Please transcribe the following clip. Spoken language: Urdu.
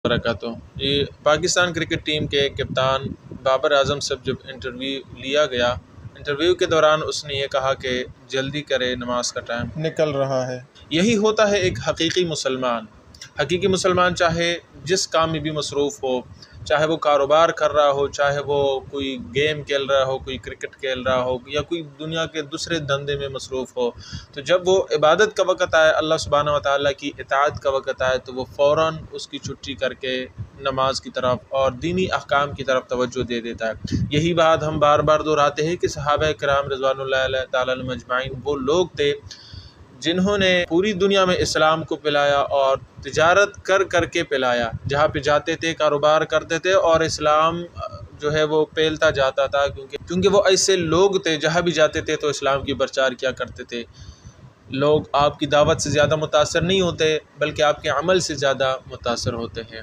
برکاتہ۔ یہ پاکستان کرکٹ ٹیم کے کپتان بابر اعظم سے جب انٹرویو لیا گیا، انٹرویو کے دوران اس نے یہ کہا کہ جلدی کرے، نماز کا ٹائم نکل رہا ہے۔ یہی ہوتا ہے ایک حقیقی مسلمان۔ حقیقی مسلمان چاہے جس کام میں بھی مصروف ہو، چاہے وہ کاروبار کر رہا ہو، چاہے وہ کوئی گیم کھیل رہا ہو، کوئی کرکٹ کھیل رہا ہو، یا کوئی دنیا کے دوسرے دھندے میں مصروف ہو، تو جب وہ عبادت کا وقت آئے، اللہ سبحانہ وتعالیٰ کی اطاعت کا وقت آئے، تو وہ فوراً اس کی چھٹی کر کے نماز کی طرف اور دینی احکام کی طرف توجہ دے دیتا ہے۔ یہی بات ہم بار بار دہراتے ہیں کہ صحابہ کرام رضوان اللہ تعالیٰ علیہم اجمعین وہ لوگ تھے جنہوں نے پوری دنیا میں اسلام کو پلایا اور تجارت کر کے پلایا، جہاں پہ جاتے تھے کاروبار کرتے تھے اور اسلام جو ہے وہ پھیلتا جاتا تھا، کیونکہ وہ ایسے لوگ تھے جہاں بھی جاتے تھے تو اسلام کی پرچار کیا کرتے تھے۔ لوگ آپ کی دعوت سے زیادہ متاثر نہیں ہوتے بلکہ آپ کے عمل سے زیادہ متاثر ہوتے ہیں۔